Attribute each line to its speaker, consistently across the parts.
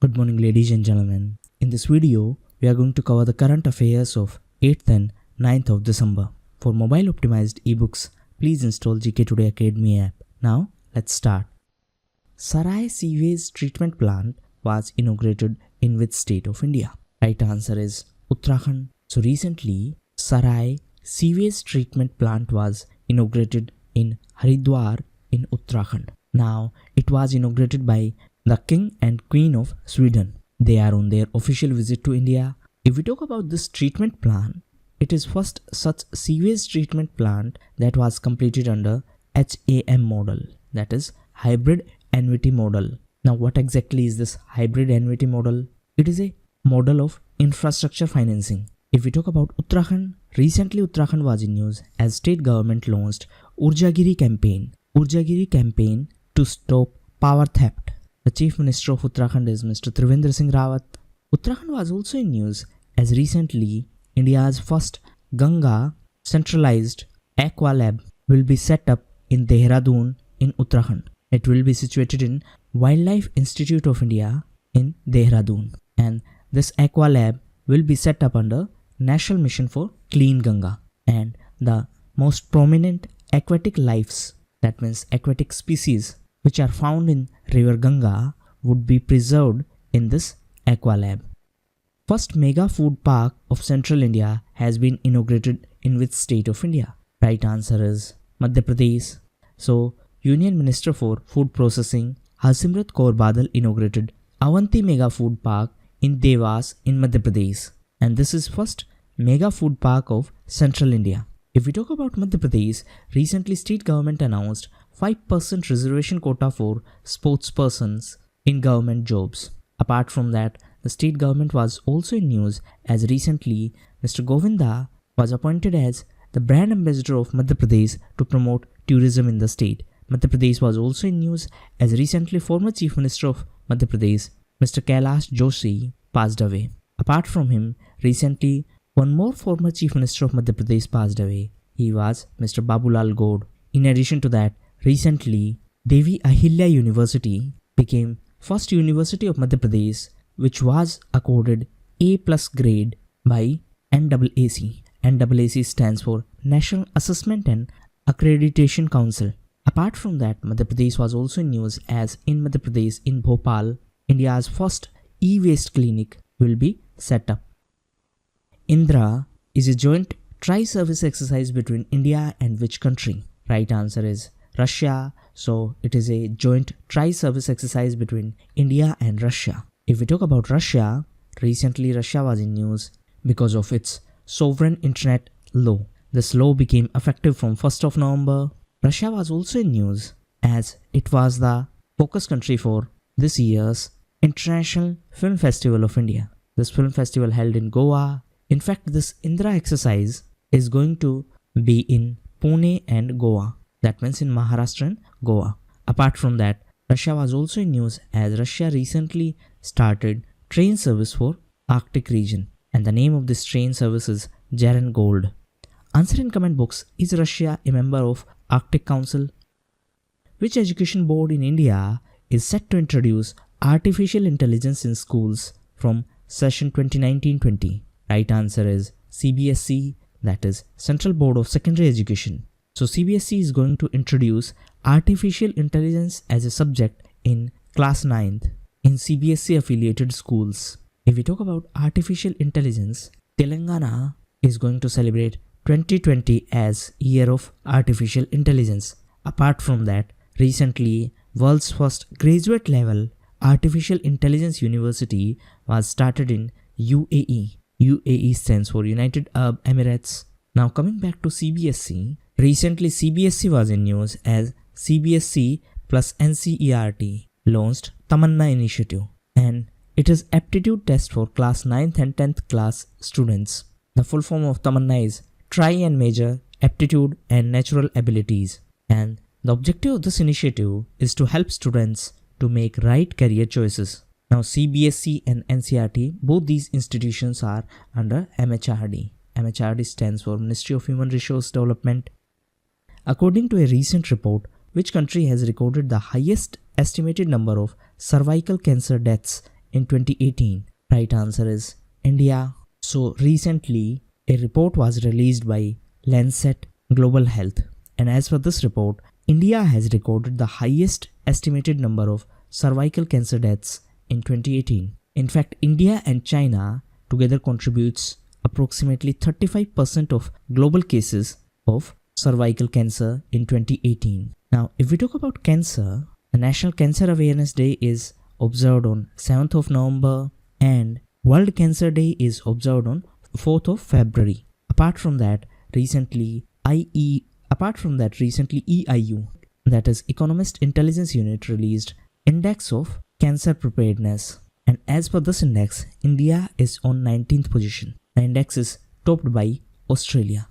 Speaker 1: Good morning, ladies and gentlemen. In this video, we are going to cover the current affairs of 8th and 9th of December. For mobile optimized ebooks, please install GKToday Academy app. Now, let's start. Sarai Sewage Treatment Plant was inaugurated in which state of India? Right answer is Uttarakhand. So recently, Sarai Sewage Treatment Plant was inaugurated in Haridwar in Uttarakhand. Now, it was inaugurated by the King and Queen of Sweden. They are on their official visit to India. If we talk about this treatment plant, it is first such sewage treatment plant that was completed under HAM model, that is hybrid annuity model. Now what exactly is this hybrid annuity model? It is a model of infrastructure financing. If we talk about Uttarakhand, recently Uttarakhand was in news as state government launched Urjagiri campaign to stop power theft. The Chief Minister of Uttarakhand is Mr. Trivendra Singh Rawat. Uttarakhand was also in news as recently India's first Ganga centralized aqua lab will be set up in Dehradun in Uttarakhand. It will be situated in Wildlife Institute of India in Dehradun, and this aqua lab will be set up under National Mission for Clean Ganga, and the most prominent aquatic lives, that means aquatic species which are found in river Ganga, would be preserved in this aqua lab. First mega food park of central India has been inaugurated in which state of India? Right answer is Madhya Pradesh. So Union Minister for Food Processing Harsimrat Kaur Badal inaugurated Avanti Mega Food Park in Devas in Madhya Pradesh, and this is first mega food park of central India. If we talk about Madhya Pradesh, recently state government announced 5% reservation quota for sportspersons in government jobs. Apart from that, the state government was also in news as recently Mr. Govinda was appointed as the brand ambassador of Madhya Pradesh to promote tourism in the state. Madhya Pradesh was also in news as recently former Chief Minister of Madhya Pradesh, Mr. Kailash Joshi, passed away. Apart from him, recently one more former Chief Minister of Madhya Pradesh passed away. He was Mr. Babulal Gaur. In addition to that, recently Devi Ahilya University became first university of Madhya Pradesh which was accorded A+ grade by NAAC. NAAC stands for National Assessment and Accreditation Council. Apart from that, Madhya Pradesh was also in news as in Madhya Pradesh in Bhopal, India's first e-waste clinic will be set up. INDRA is a joint tri-service exercise between India and which country? Right answer is Russia. So it is a joint tri-service exercise between India and Russia. If we talk about Russia, recently Russia was in news because of its sovereign internet law. This law became effective from 1st of November. Russia was also in news as it was the focus country for this year's International Film Festival of India. This film festival held in Goa. In fact, this INDRA exercise is going to be in Pune and Goa. That means in Maharashtra and Goa. Apart from that, Russia was also in news as Russia recently started train service for Arctic region, and the name of this train service is Jaren Gold. Answer in comment box, is Russia a member of Arctic Council? Which education board in India is set to introduce artificial intelligence in schools from session 2019-20? Right answer is CBSE, that is Central Board of Secondary Education. So CBSE is going to introduce artificial intelligence as a subject in class 9th in CBSE affiliated schools. If we talk about artificial intelligence, Telangana is going to celebrate 2020 as Year of Artificial Intelligence. Apart from that, recently world's first graduate level artificial intelligence university was started in UAE. UAE stands for United Arab Emirates. Now coming back to CBSE, recently CBSE was in news as CBSE plus NCERT launched Tamanna initiative, and it is aptitude test for class 9th and 10th class students. The full form of Tamanna is Try and Measure Aptitude and Natural Abilities, and the objective of this initiative is to help students to make right career choices. Now CBSE and NCERT, both these institutions are under MHRD. MHRD stands for Ministry of Human Resource Development. According to a recent report, which country has recorded the highest estimated number of cervical cancer deaths in 2018? Right answer is India. So recently, a report was released by Lancet Global Health, and as per this report, India has recorded the highest estimated number of cervical cancer deaths in 2018. In fact, India and China together contributes approximately 35% of global cases of cervical cancer in 2018. Now, if we talk about cancer, the National Cancer Awareness Day is observed on 7th of November and World Cancer Day is observed on 4th of February. Apart from that, recently EIU, that is Economist Intelligence Unit, released Index of Cancer Preparedness. And as per this index, India is on 19th position. The index is topped by Australia.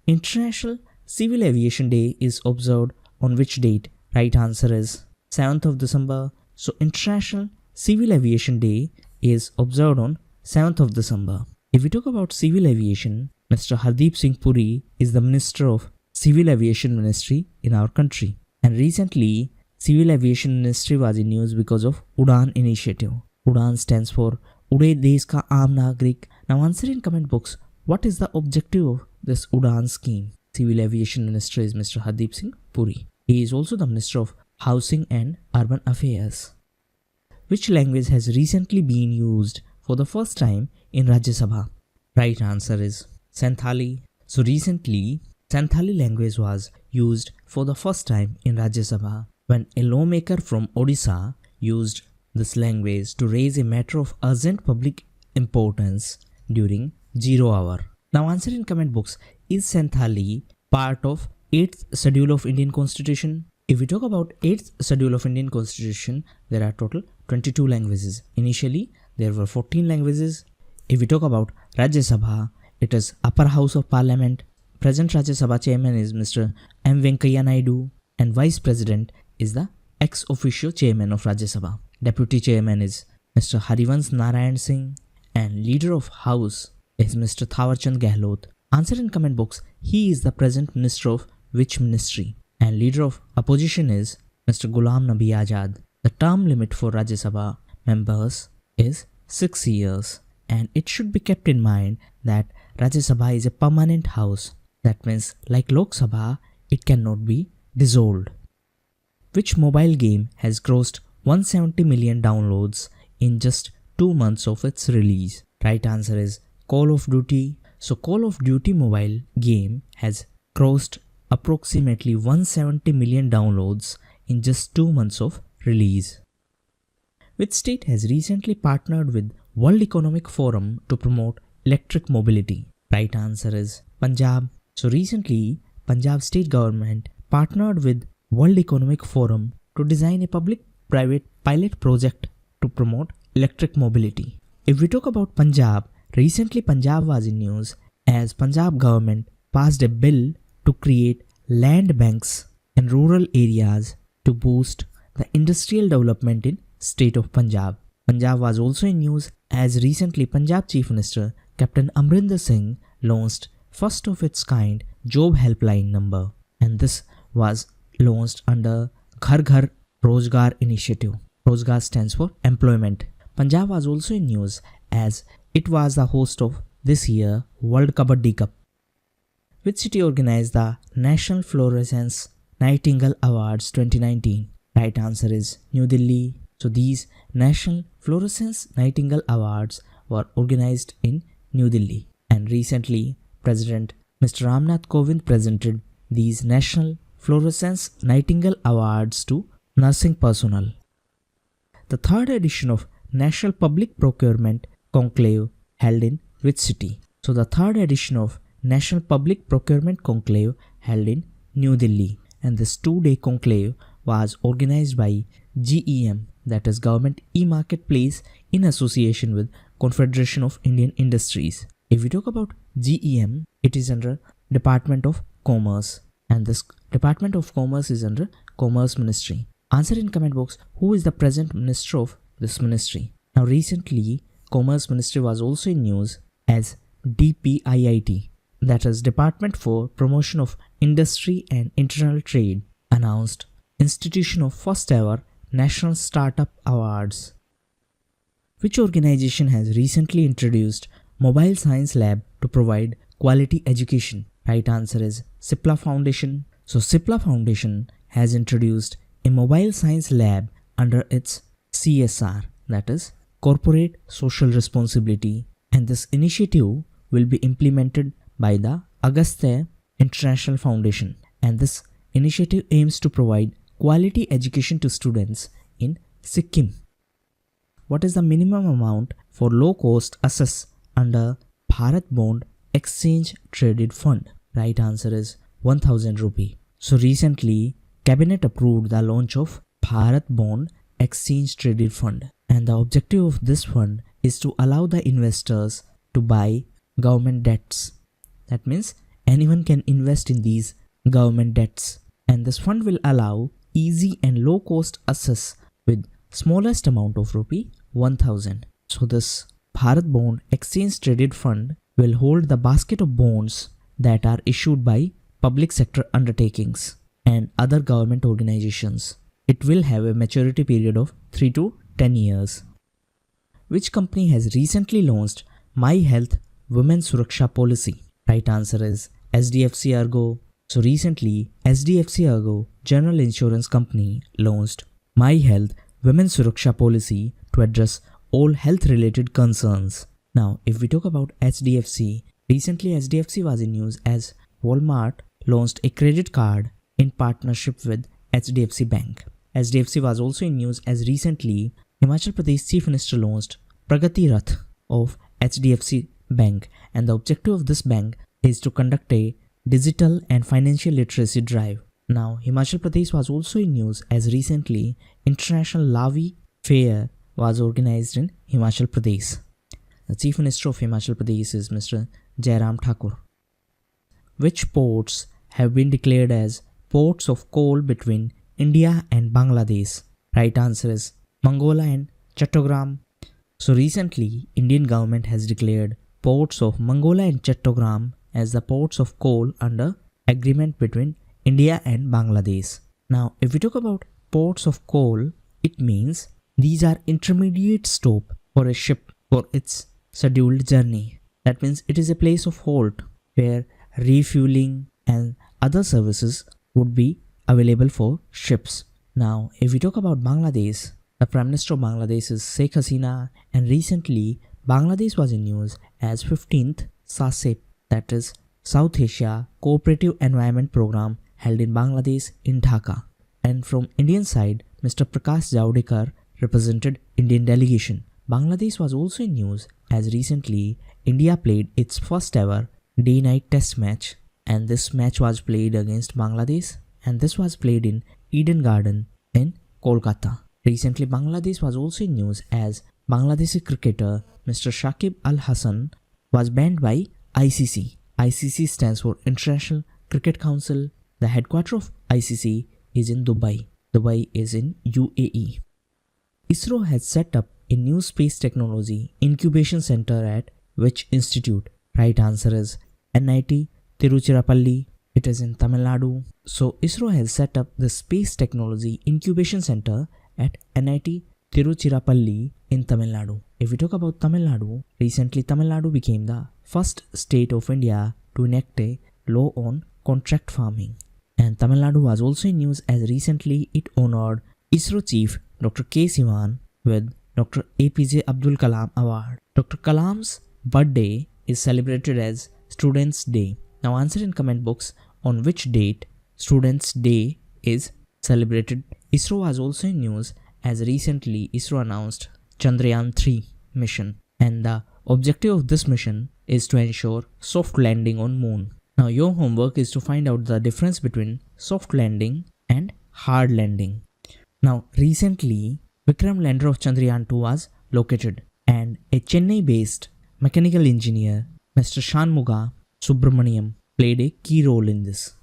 Speaker 1: International Civil Aviation Day is observed on which date? Right answer is 7th of December. So International Civil Aviation Day is observed on 7th of December. If we talk about civil aviation, Mr. Hardeep Singh Puri is the Minister of Civil Aviation Ministry in our country. And recently, Civil Aviation Ministry was in news because of UDAN initiative. UDAN stands for Ude Desh Ka Aam Nagrik. Now answer in comment box, what is the objective of this UDAN scheme? Civil Aviation Minister is Mr. Hardeep Singh Puri. He is also the Minister of Housing and Urban Affairs. Which language has recently been used for the first time in Rajya Sabha? Right answer is Santhali. So recently, Santhali language was used for the first time in Rajya Sabha when a lawmaker from Odisha used this language to raise a matter of urgent public importance during 0 hour. Now answer in comment box, is Santhali part of 8th schedule of Indian Constitution? If we talk about 8th schedule of Indian Constitution, there are total 22 languages. Initially, there were 14 languages. If we talk about Rajya Sabha, it is Upper House of Parliament. Present Rajya Sabha chairman is Mr. M. Venkaiah Naidu and Vice President is the ex officio chairman of Rajya Sabha. Deputy chairman is Mr. Harivansh Narayan Singh and leader of House is Mr. Thawarchand Gehlot. Answer in comment box, he is the present minister of which ministry? And leader of opposition is Mr. Ghulam Nabi Azad. The term limit for Rajya Sabha members is 6 years. And it should be kept in mind that Rajya Sabha is a permanent house. That means like Lok Sabha, it cannot be dissolved. Which mobile game has grossed 170 million downloads in just 2 months of its release? Right answer is Call of Duty. So Call of Duty mobile game has grossed approximately 170 million downloads in just 2 months of release. Which state has recently partnered with World Economic Forum to promote electric mobility? Right answer is Punjab. So recently, Punjab state government partnered with World Economic Forum to design a public-private pilot project to promote electric mobility. If we talk about Punjab, recently Punjab was in news as Punjab government passed a bill to create land banks in rural areas to boost the industrial development in state of Punjab. Punjab was also in news as recently Punjab Chief Minister Captain Amrinder Singh launched first of its kind job helpline number, and this was launched under Ghar Ghar Rozgar initiative. Rozgar stands for employment. Punjab was also in news as it was the host of this year World Kabaddi Cup. Which city organized the National Fluorescence Nightingale Awards 2019? Right answer is New Delhi. So these National Fluorescence Nightingale Awards were organized in New Delhi. And recently, President Mr. Ramnath Kovind presented these National Fluorescence Nightingale Awards to nursing personnel. The third edition of National Public Procurement Conclave held in which city? So the third edition of National Public Procurement Conclave held in New Delhi, and this 2-day conclave was organized by GEM, that is Government E-Marketplace, in association with Confederation of Indian Industries. If we talk about GEM, it is under Department of Commerce, and this Department of Commerce is under Commerce Ministry. Answer in comment box, who is the present minister of this ministry? Now recently, Commerce Ministry was also in news as DPIIT, that is Department for Promotion of Industry and Internal Trade, announced institution of first ever National Startup Awards. Which organization has recently introduced Mobile Science Lab to provide quality education? Right answer is CIPLA Foundation. So CIPLA Foundation has introduced a mobile science lab under its CSR, that is Corporate Social Responsibility, and this initiative will be implemented by the Agastya International Foundation, and this initiative aims to provide quality education to students in Sikkim. What is the minimum amount for low-cost assess under Bharat Bond Exchange Traded Fund? Right answer is 1000 rupee. So recently, Cabinet approved the launch of Bharat Bond Exchange Traded Fund, and the objective of this fund is to allow the investors to buy government debts. That means anyone can invest in these government debts, and this fund will allow easy and low-cost access with smallest amount of rupee 1000. So this Bharat Bond Exchange Traded Fund will hold the basket of bonds that are issued by public sector undertakings and other government organizations. It will have a maturity period of 3 to 10 years. Which company has recently launched My Health Women Suraksha policy? Right answer is SDFC Ergo. So recently, SDFC Ergo General Insurance Company launched My Health Women Suraksha policy to address all health related concerns. Now, if we talk about HDFC, recently HDFC was in news as Walmart launched a credit card in partnership with HDFC Bank. HDFC was also in news as recently Himachal Pradesh Chief Minister launched Pragati Rath of HDFC Bank, and the objective of this bank is to conduct a digital and financial literacy drive. Now, Himachal Pradesh was also in news as recently International Lavi Fair was organized in Himachal Pradesh. The Chief Minister of Himachal Pradesh is Mr. Jairam Thakur. Which ports have been declared as ports of call between India and Bangladesh? Right answer is Mangola and Chattogram. So recently, Indian government has declared ports of Mangola and Chattogram as the ports of call under agreement between India and Bangladesh. Now, if we talk about ports of call, it means these are intermediate stop for a ship for its scheduled journey. That means it is a place of halt where refueling and other services would be available for ships. Now, if we talk about Bangladesh, the Prime Minister of Bangladesh is Sheikh Hasina, and recently Bangladesh was in news as 15th SASEP, that is South Asia Cooperative Environment Program, held in Bangladesh in Dhaka. And from Indian side, Mr. Prakash Javadekar represented Indian delegation. Bangladesh was also in news as recently India played its first ever day-night test match, and this match was played against Bangladesh, and this was played in Eden Garden in Kolkata. Recently, Bangladesh was also in news as Bangladeshi cricketer Mr. Shakib Al Hassan was banned by ICC. ICC stands for International Cricket Council. The headquarters of ICC is in Dubai. Dubai is in UAE. ISRO has set up a new Space Technology Incubation Centre at which institute? Right answer is NIT Tiruchirappalli. It is in Tamil Nadu. So ISRO has set up the Space Technology Incubation Centre at NIT Tiruchirappalli in Tamil Nadu. If we talk about Tamil Nadu, recently Tamil Nadu became the first state of India to enact a law on contract farming. And Tamil Nadu was also in news as recently it honored ISRO chief Dr. K. Sivan with Dr. APJ Abdul Kalam Award. Dr. Kalam's birthday is celebrated as Students' Day. Now answer in comment box on which date Students' Day is celebrated. ISRO was also in news as recently ISRO announced Chandrayaan 3 mission, and the objective of this mission is to ensure soft landing on moon. Now your homework is to find out the difference between soft landing and hard landing. Now recently Vikram lander of Chandrayaan 2 was located, and a Chennai based mechanical engineer Mr. Shanmuga Subramaniam played a key role in this.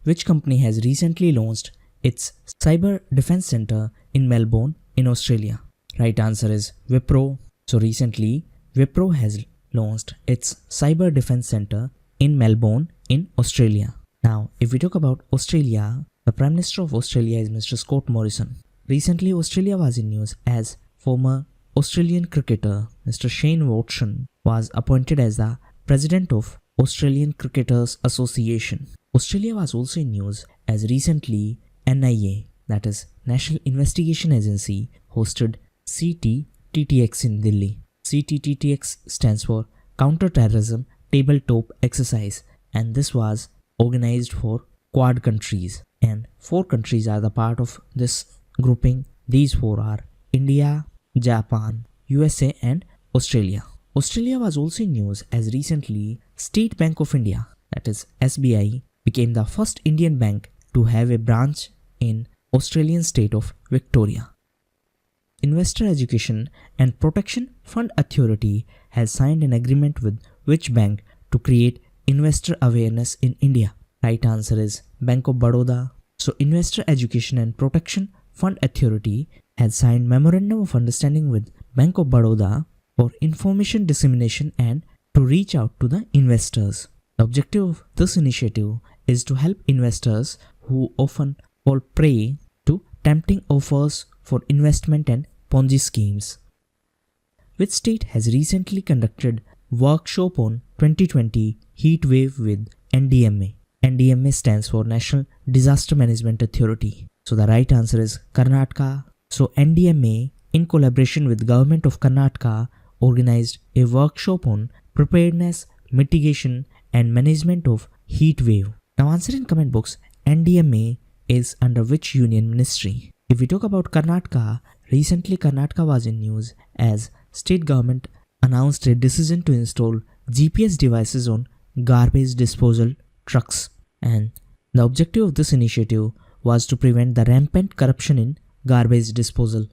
Speaker 1: Which company has recently launched its Cyber Defense Center in Melbourne in Australia? Right answer is Wipro. So recently Wipro has launched its Cyber Defense Center in Melbourne in Australia. Now if we talk about Australia, the Prime Minister of Australia is Mr. Scott Morrison. Recently Australia was in news as former Australian cricketer Mr. Shane Watson was appointed as the president of Australian Cricketers Association. Australia was also in news as recently NIA, that is National Investigation Agency, hosted CTTTX in Delhi. CTTTX stands for Counter-Terrorism Tabletop Exercise, and this was organized for Quad countries, and 4 countries are the part of this grouping. These 4 are India, Japan, USA and Australia. Australia was also in news as recently State Bank of India, that is SBI, became the first Indian bank to have a branch in Australian state of Victoria. Investor Education and Protection Fund Authority has signed an agreement with which bank to create investor awareness in India? Right answer is Bank of Baroda. So Investor Education and Protection Fund Authority has signed Memorandum of Understanding with Bank of Baroda for information dissemination and to reach out to the investors. The objective of this initiative is to help investors who often fall prey to tempting offers for investment and Ponzi schemes. Which state has recently conducted workshop on 2020 heat wave with NDMA? NDMA stands for National Disaster Management Authority. So the right answer is Karnataka. So NDMA, in collaboration with Government of Karnataka, organized a workshop on preparedness, mitigation and management of heat wave. Now answer in comment box, NDMA is under which union ministry? If we talk about Karnataka, recently Karnataka was in news as state government announced a decision to install GPS devices on garbage disposal trucks, and the objective of this initiative was to prevent the rampant corruption in garbage disposal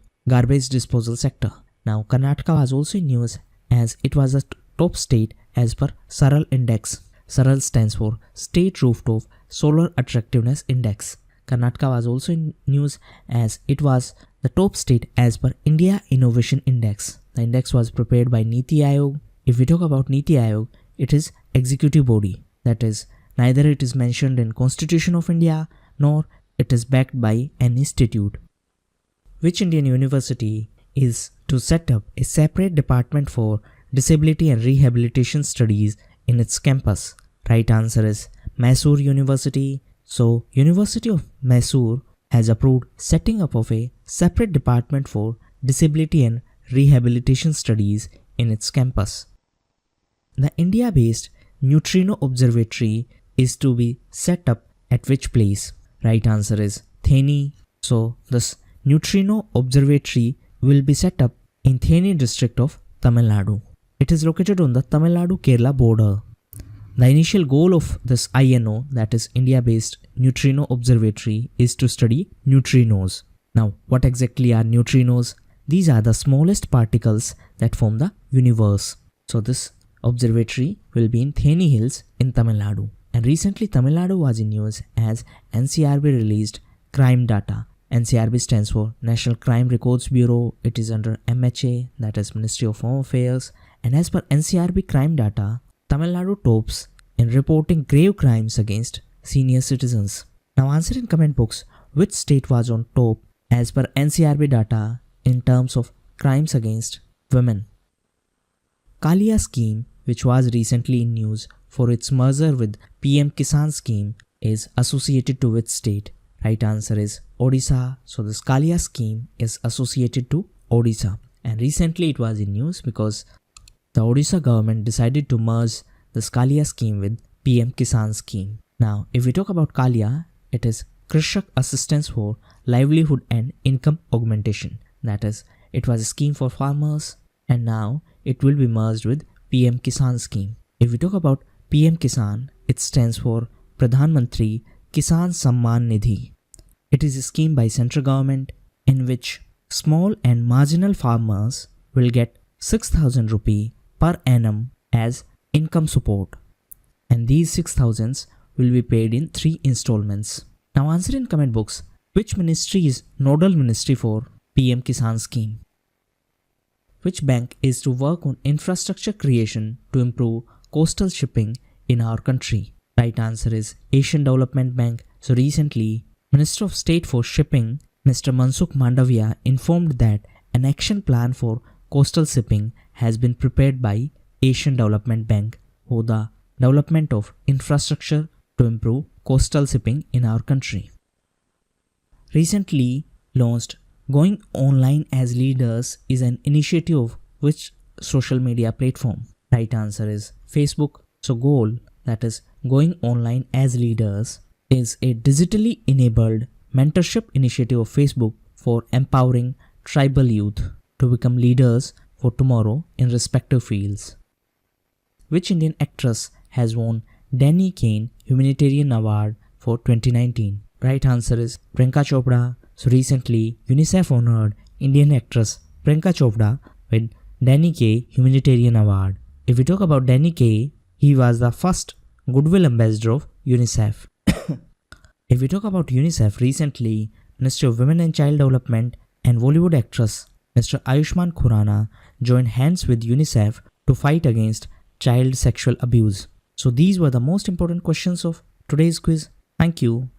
Speaker 1: sector. Now Karnataka was also in news as it was the top state as per SARAL index. SARAL stands for State Rooftop Solar Attractiveness Index. Karnataka was also in news as it was the top state as per India Innovation Index. The index was prepared by Niti Aayog. If we talk about Niti Aayog, it is executive body, that is neither it is mentioned in Constitution of India nor it is backed by an institute. Which Indian university is to set up a separate department for disability and rehabilitation studies in its campus? Right answer is Mysore University. So University of Mysore has approved setting up of a separate department for disability and rehabilitation studies in its campus. The India-based Neutrino Observatory is to be set up at which place? Right answer is Theni. So this Neutrino Observatory will be set up in Theni district of Tamil Nadu. It is located on the Tamil Nadu-Kerala border. The initial goal of this INO, that is India-based Neutrino Observatory, is to study neutrinos. Now, what exactly are neutrinos? These are the smallest particles that form the universe. So this observatory will be in Theni Hills in Tamil Nadu. And recently Tamil Nadu was in news as NCRB released crime data. NCRB stands for National Crime Records Bureau. It is under MHA, that is Ministry of Home Affairs. And as per NCRB crime data, Tamil Nadu tops in reporting grave crimes against senior citizens. Now answer in comment box, which state was on top as per NCRB data in terms of crimes against women? KALIA scheme, which was recently in news for its merger with PM Kisan scheme, is associated to which state? Right answer is Odisha. So this KALIA scheme is associated to Odisha. And recently it was in news because the Odisha government decided to merge this KALIA scheme with PM Kisan scheme. Now, if we talk about KALIA, it is Krishak Assistance for Livelihood and Income Augmentation. That is, it was a scheme for farmers and now it will be merged with PM Kisan scheme. If we talk about PM Kisan, it stands for Pradhan Mantri Kisan Samman Nidhi. It is a scheme by central government in which small and marginal farmers will get 6,000 rupee per annum as income support, and these 6,000s will be paid in 3 installments. Now answer in comment box, which ministry is nodal ministry for PM Kisan scheme? Which bank is to work on infrastructure creation to improve coastal shipping in our country? Right answer is Asian Development Bank. So recently, Minister of State for Shipping, Mr. Mansukh Mandavia, informed that an action plan for coastal shipping has been prepared by Asian Development Bank for the development of infrastructure to improve coastal shipping in our country. Recently launched Going Online as Leaders is an initiative of which social media platform? Right answer is Facebook. So goal, that is Going Online as Leaders, is a digitally enabled mentorship initiative of Facebook for empowering tribal youth to become leaders for tomorrow in respective fields. Which Indian actress has won Danny Kaye Humanitarian Award for 2019? Right answer is Priyanka Chopra. So recently, UNICEF honored Indian actress Priyanka Chopra with Danny Kaye Humanitarian Award. If we talk about Danny Kaye, he was the first Goodwill Ambassador of UNICEF. If we talk about UNICEF, recently, Ministry of Women and Child Development and Bollywood actress Mr. Ayushmann Khurrana joined hands with UNICEF to fight against child sexual abuse. So these were the most important questions of today's quiz. Thank you.